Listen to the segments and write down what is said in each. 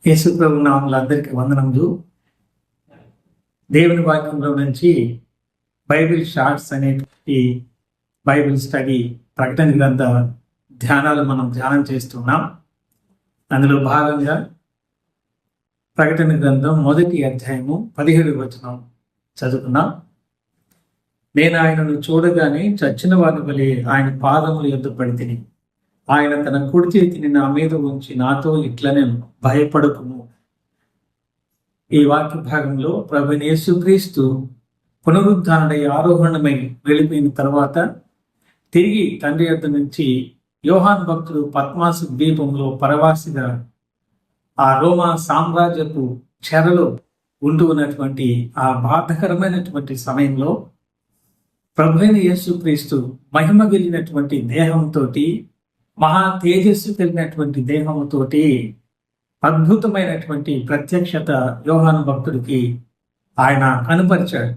యేసు ప్రభు నామములు అందరికీ వందనములు. దేవుని వాక్యంలో నుంచి బైబిల్ షార్ట్స్ అనేటువంటి బైబిల్ స్టడీ ప్రకటన గ్రంథ ధ్యానాలు మనం ధ్యానం చేస్తున్నాం. అందులో భాగంగా ప్రకటన గ్రంథం 1వ అధ్యాయము 17వ వచనం చదువుకున్నాం. నేను ఆయనను చూడగానే చచ్చిన వారి వలె ఆయన పాదముల యొద్ద పడి తిని, ఆయన తన కుడి చేతిని నా మీద ఉంచి నాతో ఇట్లనే భయపడకుము. ఈ వాక్య భాగంలో ప్రభువైన యేసుక్రీస్తు పునరుద్ధారణై ఆరోహణమై వెళ్ళిపోయిన తర్వాత తిరిగి తండ్రి యొద్ద నుంచి యోహాను భక్తుడు పద్మాసు ద్వీపంలో పరవాసిగా ఆ రోమా సామ్రాజ్యపు చెరలో ఉంటూ ఉన్నటువంటి ఆ బాధకరమైనటువంటి సమయంలో ప్రభువైన యేసుక్రీస్తు మహిమ కలిగినటువంటి దేహంతో, మహా తేజస్సు కలిగినటువంటి దేహంతోటి అద్భుతమైనటువంటి ప్రత్యక్షత యోహాను భక్తుడికి ఆయన కనుపరిచాడు.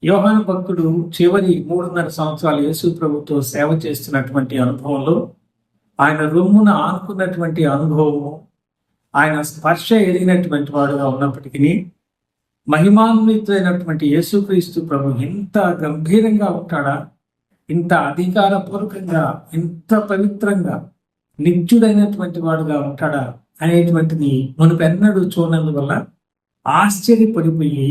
యోహాను భక్తుడు చివరి 3.5 సంవత్సరాలు యేసు ప్రభుతో సేవ చేస్తున్నటువంటి అనుభవంలో ఆయన రొమ్మున ఆనుకున్నటువంటి అనుభవము, ఆయన స్పర్శ ఎరిగినటువంటి వాడుగా ఉన్నప్పటికీ మహిమాన్వితుడైనటువంటి యేసుక్రీస్తు ప్రభు ఇంత గంభీరంగా ఉంటాడా, ఇంత అధికారపూర్వకంగా, ఇంత పవిత్రంగా, నిత్యుడైనటువంటి వాడుగా ఉంటాడా అనేటువంటిది మునుపెన్నడూ చూడనందువల్ల ఆశ్చర్యపడిపోయి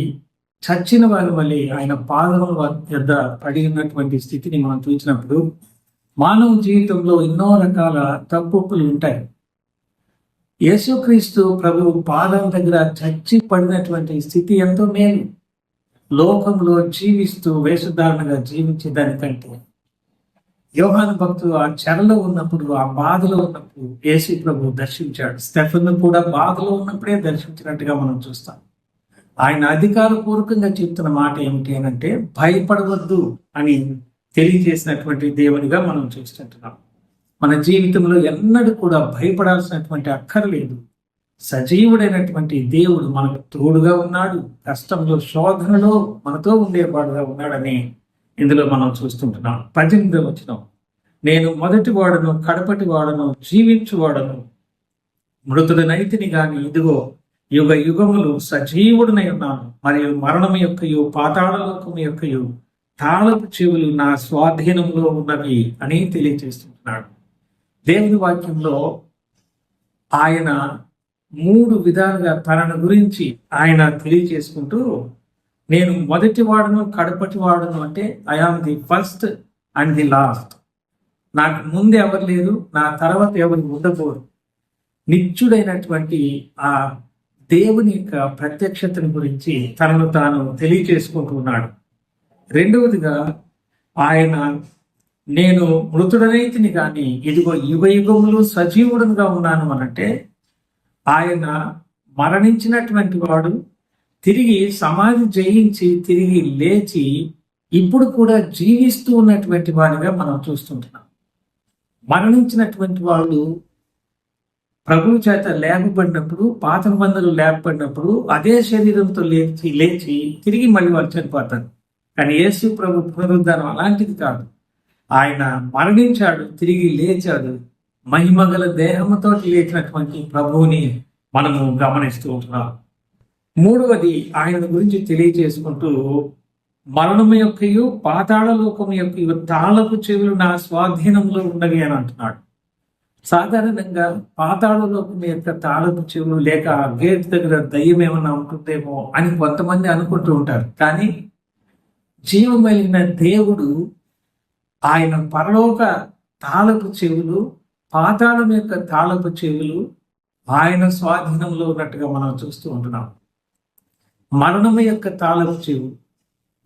చచ్చిన వారి వల్ల ఆయన పాదముల వద్ద పడి ఉన్నటువంటి స్థితిని మనం చూసినప్పుడు మానవ జీవితంలో ఎన్నో రకాల తప్పులు ఉంటాయి. యేసుక్రీస్తు ప్రభు పాదం దగ్గర చచ్చి పడినటువంటి స్థితి ఎంతో మేలు. లోకంలో జీవిస్తూ వేషధారణగా జీవించే దానికంటే యోహాను భక్తుడు ఆ చెరలో ఉన్నప్పుడు, ఆ బాధలో ఉన్నప్పుడు యేసు ప్రభు దర్శించాడు. స్టెఫెను కూడా బాధలో ఉన్నప్పుడే దర్శించినట్టుగా మనం చూస్తాం. ఆయన అధికారపూర్వకంగా చెప్తున్న మాట ఏమిటి అంటే భయపడవద్దు అని తెలియజేసినటువంటి దేవునిగా మనం చూస్తుంటున్నాం. మన జీవితంలో ఎన్నడూ కూడా భయపడాల్సినటువంటి అక్కర్లేదు. సజీవుడైనటువంటి దేవుడు మనకు తోడుగా ఉన్నాడు. కష్టంలో, శోధనలో మనతో ఉండేవాడుగా ఉన్నాడని ఇందులో మనం చూస్తుంటున్నాం. 18వ వచనం, నేను మొదటి వాడను, కడపటి వాడను, జీవించువాడను, మృతుడనైతిని గాని ఇదిగో యుగ యుగములు సజీవుడనై ఉన్నాను, మరియు మరణం యొక్కయు పాతాళలోకము యొక్కయు తాళపు చెవులు నా స్వాధీనంలో ఉన్నవి అని తెలియజేస్తుంటున్నాడు. దేవుని వాక్యంలో ఆయన 3 విధాలుగా తనను గురించి ఆయన తెలియజేసుకుంటూ, నేను మొదటి వాడును, కడపటి వాడును అంటే I am the first and the last. నాకు ముందు ఎవరు లేరు, నా తర్వాత ఎవరు ఉండబోరు. నిత్యుడైనటువంటి ఆ దేవుని యొక్క ప్రత్యక్షతను గురించి తనను తాను తెలియజేసుకుంటున్నాడు. రెండవదిగా ఆయన నేను మృతుడనైతిని కానీ ఇదిగో యుగ యుగములు సజీవుడుగా ఉన్నాను అనంటే ఆయన మరణించినటువంటి వాడు తిరిగి సమాధి జయించి తిరిగి లేచి ఇప్పుడు కూడా జీవిస్తూ ఉన్నటువంటి వాడిగా మనం చూస్తుంటున్నాం. మరణించినటువంటి వాళ్ళు ప్రభువు చేత లేపబడినప్పుడు, పాత బంధులు లేపబడినప్పుడు అదే శరీరంతో లేచి తిరిగి మళ్ళీ వాళ్ళు చనిపోతారు. కానీ యేసు ప్రభు పునరుద్ధానం అలాంటిది కాదు. ఆయన మరణించాడు, తిరిగి లేచాడు. మహిమగల దేహంతో లేచినటువంటి ప్రభువుని మనము గమనిస్తూ ఉంటున్నాం. మూడవది ఆయన గురించి తెలియజేసుకుంటూ, మరణము యొక్కయు పాతాళలోకము యొక్క తాళపు చెవులు నా స్వాధీనంలో ఉన్నవి అని అంటున్నాడు. సాధారణంగా పాతాళలోకం యొక్క తాళపు చెవులు లేక గేట్ దగ్గర దయ్యం ఏమన్నా ఉంటుందేమో అని కొంతమంది అనుకుంటూ ఉంటారు. కానీ జీవమైన దేవుడు ఆయన పరలోక తాళపు చెవులు, పాతాళం యొక్క తాళపు చెవులు ఆయన స్వాధీనంలో ఉన్నట్టుగా మనం చూస్తూ ఉంటున్నాం. మరణము యొక్క తాళపు చెవు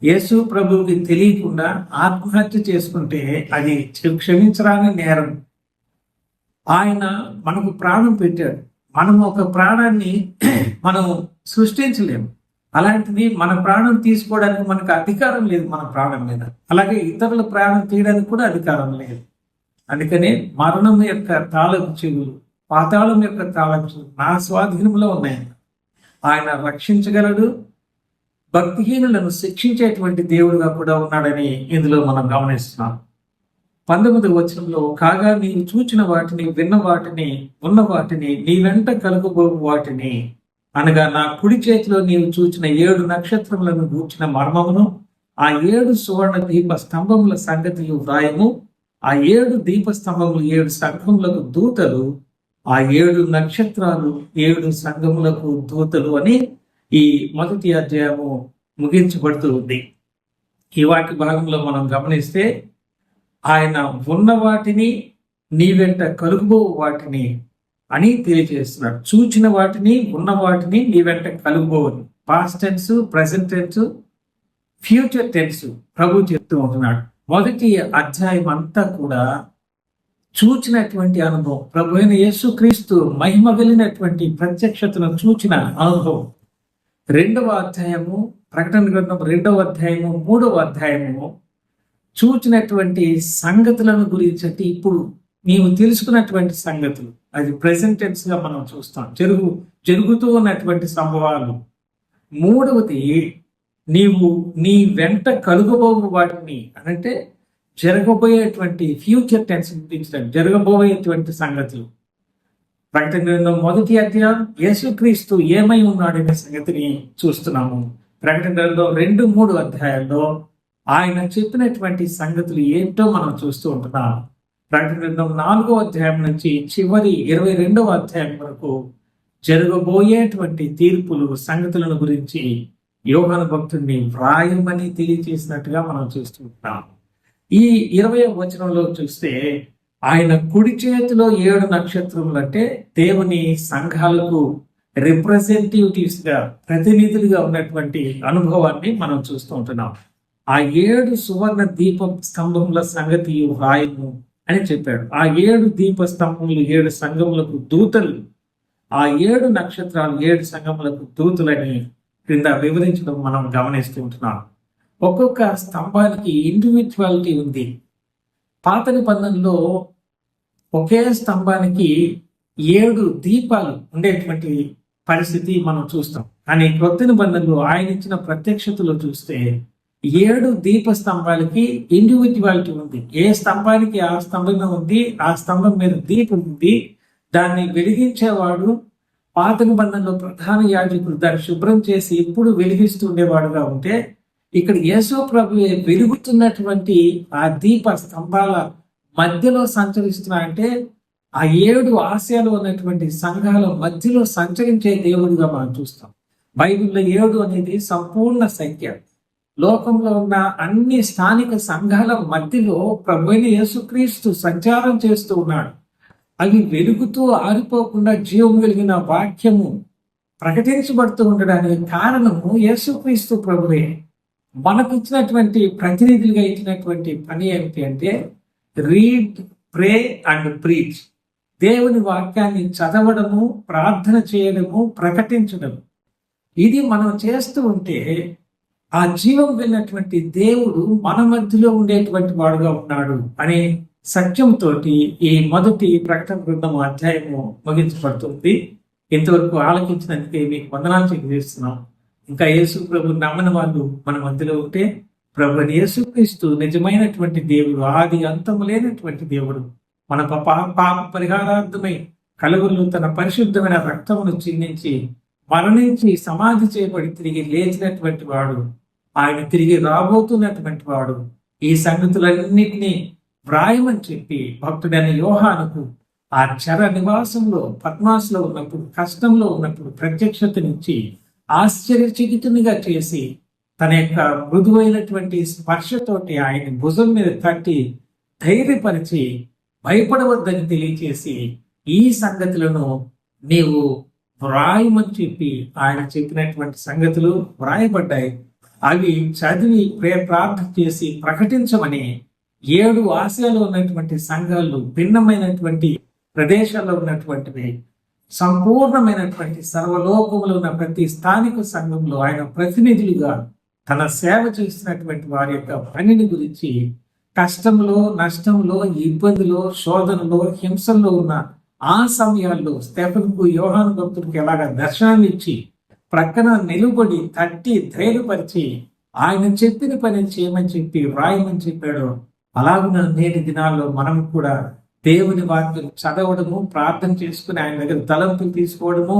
యేసు ప్రభువుకి తెలియకుండా ఆత్మహత్య చేసుకుంటే అది క్షమించరాని నేరం. ఆయన మనకు ప్రాణం పెట్టాడు. మనం ఒక ప్రాణాన్ని మనం సృష్టించలేము. అలాంటిది మన ప్రాణం తీసుకోవడానికి మనకు అధికారం లేదు మన ప్రాణం మీద. అలాగే ఇతరుల ప్రాణం తీయడానికి కూడా అధికారం లేదు. అందుకనే మరణం యొక్క తాళపు చెవులు, పాతాళం యొక్క తాళపు చెవులు నా స్వాధీనంలో ఉన్నాయి. ఆయన రక్షించగలడు, భక్తిహీనులను శిక్షించేటువంటి దేవుడుగా కూడా ఉన్నాడని ఇందులో మనం గమనిస్తున్నాం. 19వ వచనంలో, కాగా నీవు చూచిన వాటిని, విన్న వాటిని, ఉన్న వాటిని, నీ వెంట కలుగబోవు వాటిని అనగా నా కుడి చేతిలో నీవు చూచిన 7 నక్షత్రములను గూర్చిన మర్మమును, ఆ 7 సువర్ణ దీప స్తంభముల సంగతియు వ్రాయము. ఆ 7 దీపస్తంభములు 7 సంఘములకు దూతలు, ఆ 7 నక్షత్రాలు 7 సంఘములకు దూతలు అని ఈ మొదటి అధ్యాయము ముగించబడుతూ ఉంది. ఈ వాక్య భాగంలో మనం గమనిస్తే, ఆయన ఉన్న వాటిని, నీ వెంట కలుగుబో వాటిని అని తెలియజేస్తున్నాడు. చూచిన వాటిని, ఉన్న వాటిని నీ వెంట కలుగుబోవని. Past tense, present tense, future tense ప్రభు చెప్తూ ఉంటున్నాడు. మొదటి అధ్యాయం అంతా కూడా చూచినటువంటి అనుభవం, ప్రభు అయిన యేసుక్రీస్తు మహిమ వెళ్ళినటువంటి ప్రత్యక్షతను చూచిన అనుభవం. 2వ అధ్యాయము, ప్రకటన గ్రంథం 2వ అధ్యాయము, 3వ అధ్యాయము చూచినటువంటి సంగతులను గురించి, అంటే ఇప్పుడు నీవు తెలుసుకున్నటువంటి సంగతులు, అది ప్రెసెంట్ టెన్స్ గా మనం చూస్తాం, జరుగుతూ ఉన్నటువంటి సంభవాలు. 3వది, నీవు నీ వెంట కలుగబోవు వాటిని, అంటే జరగబోయేటువంటి ఫ్యూచర్ టెన్స్ గురించి, జరగబోయేటువంటి సంగతులు. ప్రకటన గ్రంథం 1వ అధ్యాయం యేసుక్రీస్తు ఏమై ఉన్నాడనే సంగతిని చూస్తున్నాము. ప్రకటన గ్రంథం 2, 3 అధ్యాయాల్లో ఆయన చెప్పినటువంటి సంగతులు ఏంటో మనం చూస్తూ ఉంటున్నాం. ప్రకటన గ్రంథం 4వ అధ్యాయం నుంచి చివరి 22వ అధ్యాయం వరకు జరగబోయేటువంటి తీర్పులు, సంగతులను గురించి యోహాను భక్తుడిని వ్రాయమని తెలియజేసినట్టుగా మనం చూస్తూ ఉంటాం. ఈ 20వ వచనంలో చూస్తే, ఆయన కుడి చేతిలో 7 నక్షత్రములు అంటే దేవుని సంఘాలకు రిప్రజెంటేటివ్స్ గా, ప్రతినిధులుగా ఉన్నటువంటి అనుభవాన్ని మనం చూస్తూ ఉంటున్నాం. ఆ 7 సువర్ణ దీప స్తంభముల సంగతి వ్రాయము అని చెప్పాడు. ఆ 7 దీప స్తంభములు 7 సంఘములకు దూతలు, ఆ 7 నక్షత్రాలు 7 సంఘములకు దూతలని క్రింద వివరించడం మనం గమనిస్తూ ఉంటున్నాం. ఒక్కొక్క స్తంభానికి ఇండివిజువాలిటీ ఉంది. పాత నిబంధనలో ఒకే స్తంభానికి 7 దీపాలు ఉండేటువంటి పరిస్థితి మనం చూస్తాం. కానీ క్రొత్త నిబంధనలో ఆయన ఇచ్చిన ప్రత్యక్షతలో చూస్తే 7 దీప స్తంభాలకి ఇండివిజువాలిటీ ఉంది. ఏ స్తంభానికి ఆ స్తంభం ఉంది, ఆ స్తంభం మీద దీపం ఉంది, దాన్ని వెలిగించేవాడు. పాత నిబంధనలో ప్రధాన యాజకుడు దాన్ని శుభ్రం చేసి ఎప్పుడు వెలిగిస్తూ ఉండేవాడుగా ఉంటే, ఇక్కడ యేసు ప్రభువే వెలుగుతున్నటువంటి ఆ దీప స్తంభాల మధ్యలో సంచరిస్తున్నాయంటే, ఆ 7 ఆశయాలు ఉన్నటువంటి సంఘాల మధ్యలో సంచరించే దేవుడిగా మనం చూస్తాం. బైబిల్లో 7 అనేది సంపూర్ణ సంఖ్య. లోకంలో ఉన్న అన్ని స్థానిక సంఘాల మధ్యలో ప్రభువైన యేసుక్రీస్తు సంచారం చేస్తూ ఉన్నాడు. అవి వెలుగుతూ ఆరిపోకుండా జీవం కలిగిన వాక్యము ప్రకటించబడుతూ ఉండడానికి కారణము యేసుక్రీస్తు ప్రభువే. మనకు ఇచ్చినటువంటి ప్రతినిధులుగా ఇచ్చినటువంటి పని ఏమిటి అంటే, రీడ్, ప్రే అండ్ ప్రీచ్. దేవుని వాక్యాన్ని చదవడము, ప్రార్థన చేయడము, ప్రకటించడము. ఇది మనం చేస్తూ ఉంటే ఆ జీవం వెళ్ళినటువంటి దేవుడు మన మధ్యలో ఉండేటువంటి వాడుగా ఉన్నాడు అనే సత్యంతో ఈ మొదటి ప్రకటన గ్రంథం అధ్యాయము ముగించబడుతుంది. ఇంతవరకు ఆలకించినందుకే మీకు వందనాలు తెలియజేస్తున్నాం. ఇంకా యేసు ప్రభు నమ్మని వాళ్ళు మన మధ్యలో ఉంటే, ప్రభు యేసుక్రీస్తు నిజమైనటువంటి దేవుడు, ఆది అంతము లేనటువంటి దేవుడు, మన పాప పరిహారార్థమై కలుగులు తన పరిశుద్ధమైన రక్తమును చిందించి మరణించి సమాధి చేయబడి తిరిగి లేచినటువంటి వాడు, ఆయన తిరిగి రాబోతున్నటువంటి వాడు. ఈ సంగతులన్నింటినీ వ్రాయమని చెప్పి భక్తుడైన యోహానుకు ఆ చెర నివాసంలో పద్మాసులో ఉన్నప్పుడు, కష్టంలో ఉన్నప్పుడు ప్రత్యక్షతనిచ్చి ఆశ్చర్యచకితునిగా చేసి తన యొక్క మృదువైనటువంటి స్పర్శతోటి ఆయన భుజం మీద తట్టి ధైర్యపరిచి భయపడవద్దని తెలియచేసి ఈ సంగతులను నీవు వ్రాయమని చెప్పి ఆయన చెప్పినటువంటి సంగతులు వ్రాయబడ్డాయి. అవి చదివి ప్రార్థన చేసి ప్రకటించమని 7 ఆశయాలు ఉన్నటువంటి సంఘాలు, భిన్నమైనటువంటి ప్రదేశాల్లో ఉన్నటువంటివి, సంపూర్ణమైనటువంటి సర్వలోకములో ఉన్న ప్రతి స్థానిక సంఘంలో ఆయన ప్రతినిధులుగా తన సేవ చేస్తున్నటువంటి వారి యొక్క పనిని గురించి, కష్టంలో, నష్టంలో, ఇబ్బందిలో, శోధనలో, హింసల్లో ఉన్న ఆ సమయాల్లో స్టెఫెనుకు, యోహాను భక్తుడికి ఎలాగా దర్శనాన్ని ఇచ్చి ప్రక్కన నిలబడి తట్టి ధైర్యపరిచి ఆయన చెప్పిన పని చేయమని చెప్పి వ్రాయమని చెప్పాడు. అలాగున నేటి దినాల్లో మనం కూడా దేవుని వాక్యం చదవడము, ప్రార్థన చేసుకుని ఆయన దగ్గర తలంపులు తీసుకోవడము,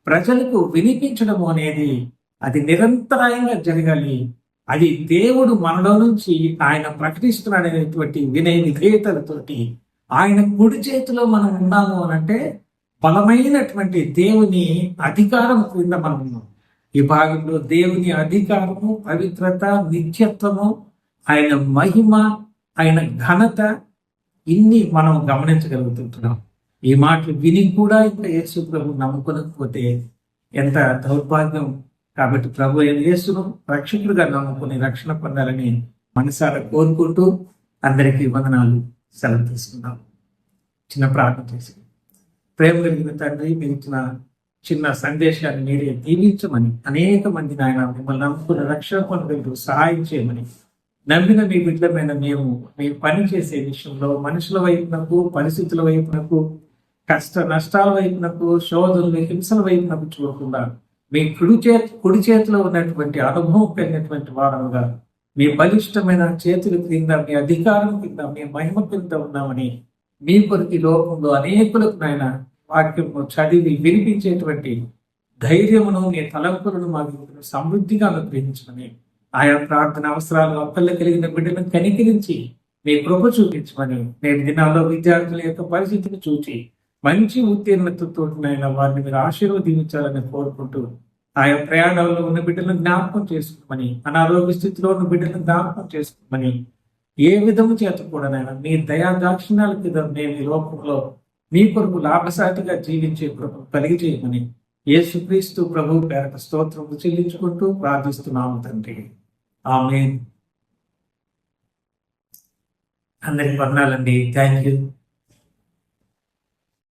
ప్రజలకు వినిపించడము అనేది అది నిరంతరాయంగా జరగాలి. అది దేవుడు మనలో నుంచి ఆయన ప్రకటిస్తున్నాడనేటువంటి వినయ విధేయతలతోటి ఆయన కుడి చేతిలో మనం ఉన్నాము అనంటే బలమైనటువంటి దేవుని అధికారం క్రింద మనం ఉన్నాం. ఈ భాగంలో దేవుని అధికారము, పవిత్రత, నిత్యత్వము, ఆయన మహిమ, ఆయన ఘనత ఇన్ని మనం గమనించగలుగుతుంటున్నాం. ఈ మాటలు విని కూడా ఇంకా యేసు ప్రభు నమ్ముకోకపోతే ఎంత దౌర్భాగ్యం. కాబట్టి ప్రభు అయిన యేసును రక్షకుడిగా నమ్ముకుని రక్షణ పొందాలని మనసారా కోరుకుంటూ అందరికీ వందనాలు. సెలవు తీసుకున్నాం. చిన్న ప్రార్థన చేసి, ప్రేమ కలిగిన తండ్రి, మీరు ఇచ్చిన చిన్న సందేశాన్ని మీరే దీవించమని, అనేక మంది నాయన మిమ్మల్ని నమ్ముకున్న రక్షణ పొందగలరు సహాయం చేయమని, నమ్మిన మీ బిడ్డలమైన మేము మీ పని చేసే విషయంలో మనుషుల వైపునకు, పరిస్థితుల వైపునకు, కష్ట నష్టాల వైపునకు, శోధనలు, హింసల వైపునకు చూడకుండా మీ కుడి చేతిలో ఉన్నటువంటి అనుభవం కలిగినటువంటి వారముగా మీ బలిష్టమైన చేతుల క్రింద, మీ అధికారం కింద, మీ మహిమ కింద ఉన్నామని మీ కొరకు లోకంలో అనేకులకు నాయన వాక్యము చదివి వినిపించేటువంటి ధైర్యమును, మీ తలంపులను మాకు సమృద్ధిగా అనుగ్రహించమని, ఆయా ప్రార్థన అవసరాలు అప్పల్ల కలిగిన బిడ్డలను కనికరించి మీ కృప చూపించమని, నేటి దినాల్లో విద్యార్థుల యొక్క పరిస్థితిని చూచి మంచి ఉత్తీర్ణతతో వారిని మీరు ఆశీర్వదించాలని కోరుకుంటూ, ఆయా ప్రయాణాల్లో ఉన్న బిడ్డలను జ్ఞాపకం చేసుకోమని, అనారోగ్య స్థితిలో ఉన్న బిడ్డలను జ్ఞాపకం చేసుకోమని, ఏ విధము చేత కూడా నాయన మీ దయా దాక్షిణ్యాల కింద మేము ఈ లోకంలో మీ కొరకు లాభసాటిగా జీవించే కృప కలిగి చేయమని యేసుక్రీస్తు ప్రభువు పేరట స్తోత్రము చెల్లించుకుంటూ ప్రార్థిస్తున్నాము తండ్రి. ఆమేన్. అందరికి వందనాలండి. Thank you.